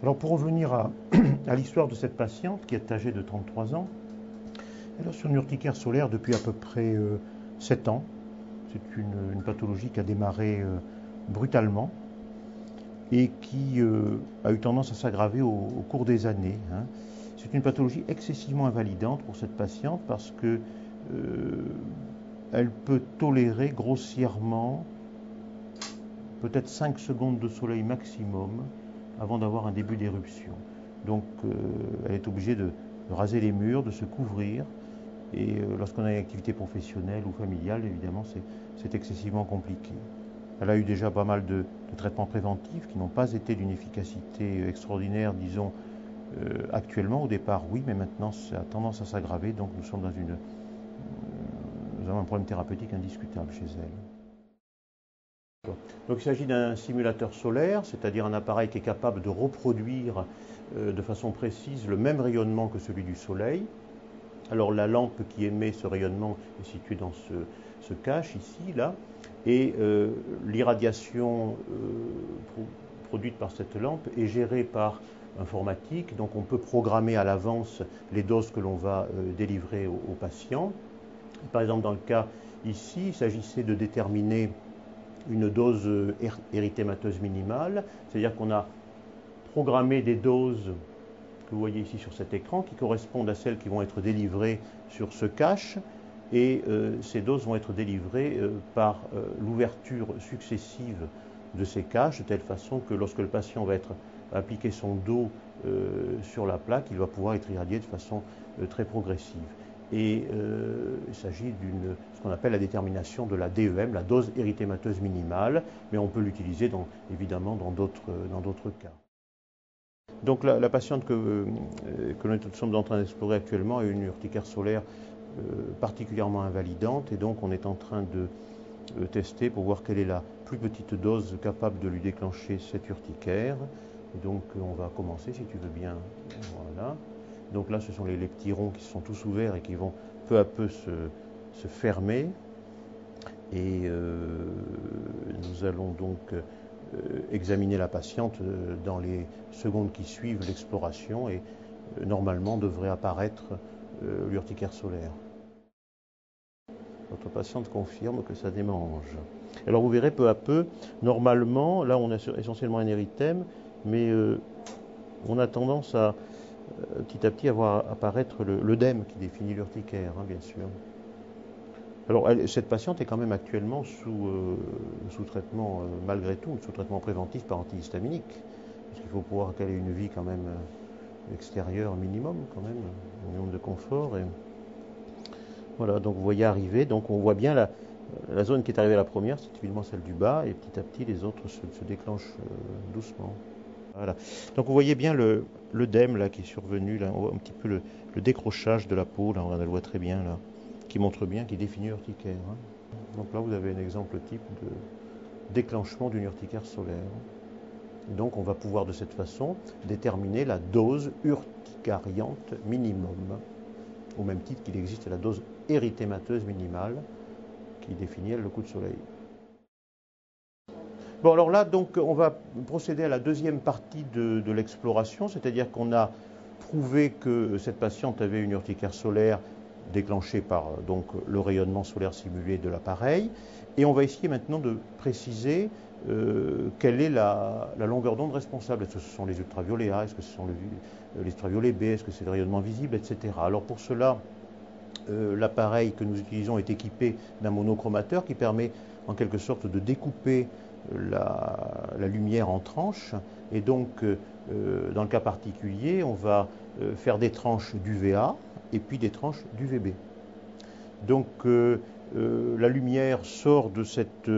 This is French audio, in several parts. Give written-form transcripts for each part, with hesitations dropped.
Alors pour revenir à l'histoire de cette patiente qui est âgée de 33 ans, elle a sur une urticaire solaire depuis à peu près 7 ans. C'est une pathologie qui a démarré brutalement et qui a eu tendance à s'aggraver au cours des années. C'est une pathologie excessivement invalidante pour cette patiente parce que elle peut tolérer grossièrement peut-être 5 secondes de soleil maximum avant d'avoir un début d'éruption. Donc elle est obligée de raser les murs, de se couvrir. Et lorsqu'on a une activité professionnelle ou familiale, évidemment, c'est excessivement compliqué. Elle a eu déjà pas mal de traitements préventifs qui n'ont pas été d'une efficacité extraordinaire, disons, actuellement. Au départ, oui, mais maintenant, ça a tendance à s'aggraver. Donc nous avons un problème thérapeutique indiscutable chez elle. Donc il s'agit d'un simulateur solaire, c'est-à-dire un appareil qui est capable de reproduire de façon précise le même rayonnement que celui du Soleil. Alors la lampe qui émet ce rayonnement est située dans ce cache ici, là, et l'irradiation produite par cette lampe est gérée par informatique, donc on peut programmer à l'avance les doses que l'on va délivrer aux patients. Par exemple, dans le cas ici, il s'agissait de déterminer une dose érythémateuse minimale, c'est-à-dire qu'on a programmé des doses que vous voyez ici sur cet écran, qui correspondent à celles qui vont être délivrées sur ce cache, et ces doses vont être délivrées par l'ouverture successive de ces caches, de telle façon que lorsque le patient va appliquer son dos sur la plaque, il va pouvoir être irradié de façon très progressive. Et il s'agit d'une ce qu'on appelle la détermination de la DEM, la dose érythémateuse minimale, mais on peut l'utiliser évidemment dans d'autres cas. Donc la patiente que nous sommes en train d'explorer actuellement a une urticaire solaire particulièrement invalidante, et donc on est en train de tester pour voir quelle est la plus petite dose capable de lui déclencher cette urticaire. Et donc on va commencer, si tu veux bien. Voilà. Donc là ce sont les petits ronds qui sont tous ouverts et qui vont peu à peu se fermer. Et nous allons donc examiner la patiente dans les secondes qui suivent l'exploration, et normalement devrait apparaître l'urticaire solaire. Notre patiente confirme que ça démange. Alors vous verrez peu à peu, normalement, là on a essentiellement un érythème, mais on a tendance à petit à petit à voir apparaître l'œdème qui définit l'urticaire, bien sûr. Alors, cette patiente est quand même actuellement sous traitement, malgré tout, sous traitement préventif par antihistaminique, parce qu'il faut pouvoir qu'elle ait une vie quand même extérieure minimum, quand même, un minimum de confort. Et voilà, donc vous voyez arriver, donc on voit bien la zone qui est arrivée à la première, c'est évidemment celle du bas, et petit à petit les autres se déclenchent doucement. Voilà. Donc vous voyez bien l'œdème là qui est survenu, là, on voit un petit peu le décrochage de la peau, là, on le voit très bien là, qui montre bien, qui définit l'urticaire. Donc là vous avez un exemple type de déclenchement d'une urticaire solaire. Donc on va pouvoir de cette façon déterminer la dose urticariante minimum, au même titre qu'il existe la dose érythémateuse minimale qui définit le coup de soleil. Bon, alors là, donc, on va procéder à la deuxième partie de l'exploration, c'est-à-dire qu'on a prouvé que cette patiente avait une urticaire solaire déclenchée par donc, le rayonnement solaire simulé de l'appareil, et on va essayer maintenant de préciser quelle est la longueur d'onde responsable. Est-ce que ce sont les ultraviolets A, est-ce que ce sont les ultraviolets B, est-ce que c'est le rayonnement visible, etc. Alors pour cela, l'appareil que nous utilisons est équipé d'un monochromateur qui permet en quelque sorte de découper la lumière en tranches, et donc dans le cas particulier on va faire des tranches d'UVA et puis des tranches d'UVB. Donc la lumière sort de cette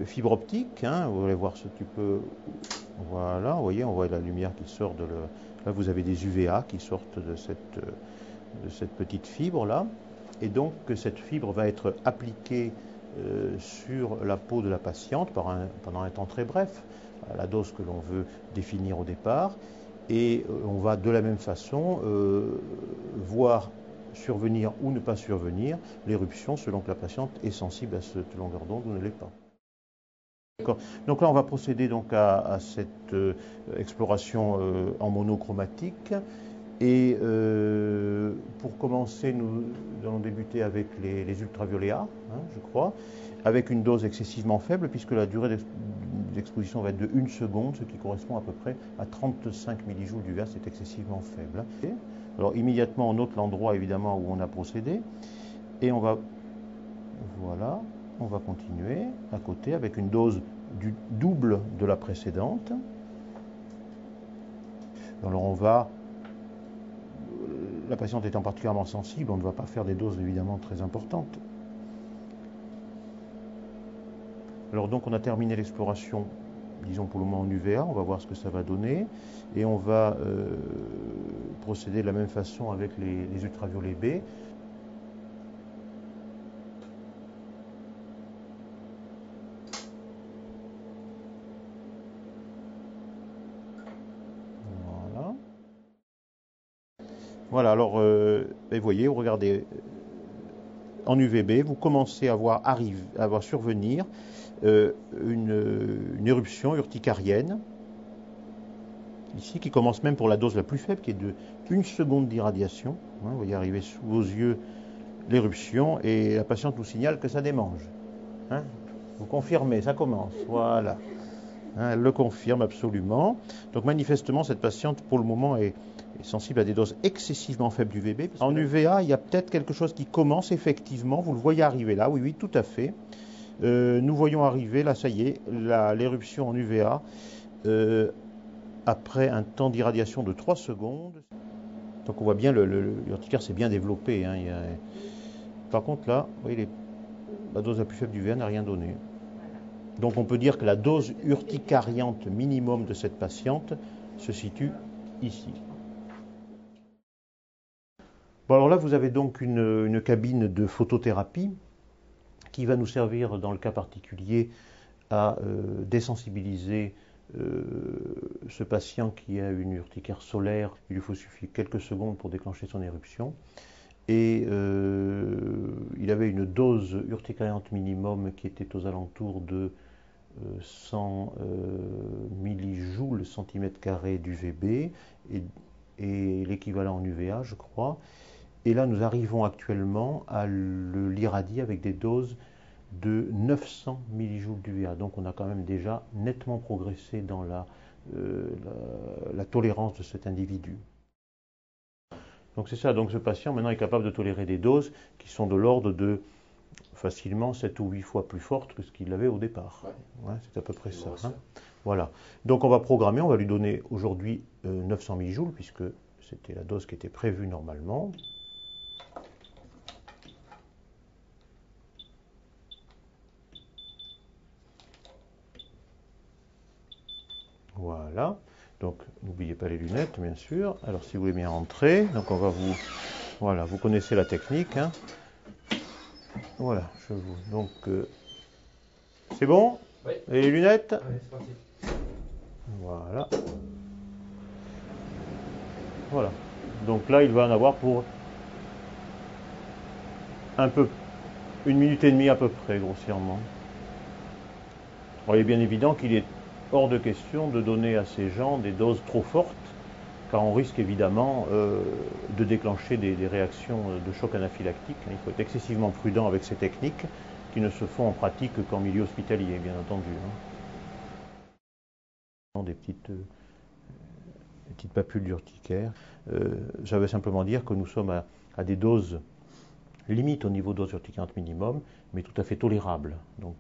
fibre optique, vous allez voir ce petit peu, voilà, vous voyez, on voit la lumière qui sort là vous avez des UVA qui sortent de cette petite fibre là, et donc cette fibre va être appliquée sur la peau de la patiente pendant un temps très bref, à la dose que l'on veut définir au départ, et on va de la même façon voir survenir ou ne pas survenir l'éruption selon que la patiente est sensible à cette longueur d'onde ou ne l'est pas. D'accord. Donc là, on va procéder donc à cette exploration en monochromatique. Et pour commencer, nous allons débuter avec les ultraviolets A, hein, je crois, avec une dose excessivement faible, puisque la durée d'exposition va être de 1 seconde, ce qui correspond à peu près à 35 millijoules d'UVA, c'est excessivement faible. Alors immédiatement, on note l'endroit évidemment où on a procédé, et on va, voilà, on va continuer à côté avec une dose du double de la précédente. Alors on va, la patiente étant particulièrement sensible, on ne va pas faire des doses évidemment très importantes. Alors donc on a terminé l'exploration, disons pour le moment en UVA, on va voir ce que ça va donner, et on va procéder de la même façon avec les ultraviolets B. Voilà, alors, vous voyez, vous regardez, en UVB, vous commencez à voir survenir une éruption urticarienne, ici, qui commence même pour la dose la plus faible, qui est de 1 seconde d'irradiation. Hein, vous voyez arriver sous vos yeux l'éruption, et la patiente nous signale que ça démange. Hein, vous confirmez, ça commence, voilà. Hein, elle le confirme absolument. Donc manifestement, cette patiente, pour le moment, est sensible à des doses excessivement faibles d'UVB. En UVA, il y a peut-être quelque chose qui commence effectivement, vous le voyez arriver là, oui, tout à fait. Nous voyons arriver, là, ça y est, l'éruption en UVA, après un temps d'irradiation de 3 secondes. Donc on voit bien, l'urticaire s'est bien développé. Hein, Par contre là, vous voyez, la dose la plus faible d'UVA n'a rien donné. Donc on peut dire que la dose urticariante minimum de cette patiente se situe ici. Bon, alors là, vous avez donc une cabine de photothérapie qui va nous servir, dans le cas particulier, à désensibiliser ce patient qui a une urticaire solaire. Il lui suffit quelques secondes pour déclencher son éruption. Et il avait une dose urticariante minimum qui était aux alentours de 100 millijoules centimètre carré d'UVB et l'équivalent en UVA, je crois. Et là, nous arrivons actuellement à l'irradier avec des doses de 900 millijoules d'UVA. Donc on a quand même déjà nettement progressé dans la tolérance de cet individu. Donc c'est ça, donc ce patient maintenant est capable de tolérer des doses qui sont de l'ordre de facilement 7 ou 8 fois plus fortes que ce qu'il avait au départ. Ouais, c'est à peu près ça. Hein. Voilà. Donc on va programmer, on va lui donner aujourd'hui 900 millijoules, puisque c'était la dose qui était prévue normalement. Voilà. Donc n'oubliez pas les lunettes, bien sûr. Alors si vous voulez bien rentrer, donc on va vous... Voilà, vous connaissez la technique. Hein. Voilà, donc c'est bon? Oui. Et les lunettes? Oui, c'est parti. Voilà. Voilà. Donc là, il va en avoir pour une minute et demie à peu près, grossièrement. Alors, il est bien évident qu'il est hors de question de donner à ces gens des doses trop fortes, car on risque évidemment de déclencher des réactions de choc anaphylactique. Il faut être excessivement prudent avec ces techniques qui ne se font en pratique qu'en milieu hospitalier, bien entendu. Hein. Des petites papules d'urticaire. Ça veut simplement dire que nous sommes à des doses limites au niveau dose urticante minimum, mais tout à fait tolérables. Donc,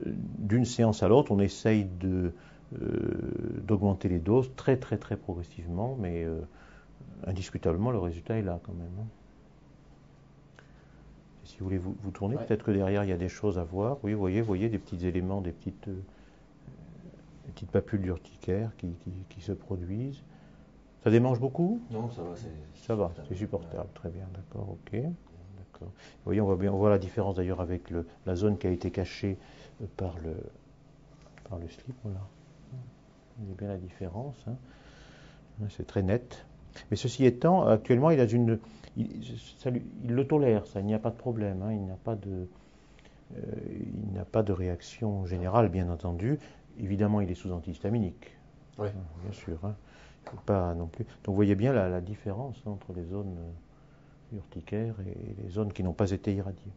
d'une séance à l'autre, on essaye d'augmenter les doses très progressivement, mais indiscutablement, le résultat est là quand même. Hein. Si vous voulez vous tourner, ouais. Peut-être que derrière, il y a des choses à voir. Oui, vous voyez des petits éléments, des petites papules d'urticaire qui se produisent. Ça démange beaucoup? Non, ça va. Ça va, c'est supportable. Très bien, d'accord, ok. D'accord. Vous voyez, on voit la différence d'ailleurs avec la zone qui a été cachée par le slip. Voilà. Vous voyez bien la différence. Hein. C'est très net. Mais ceci étant, actuellement, il le tolère, ça, il n'y a pas de problème. Hein. Il n'y a pas de... il n'a pas de réaction générale, bien entendu. Évidemment, il est sous antihistaminique, bien sûr. Hein. Pas non plus. Donc vous voyez bien la différence entre les zones urticaires et les zones qui n'ont pas été irradiées.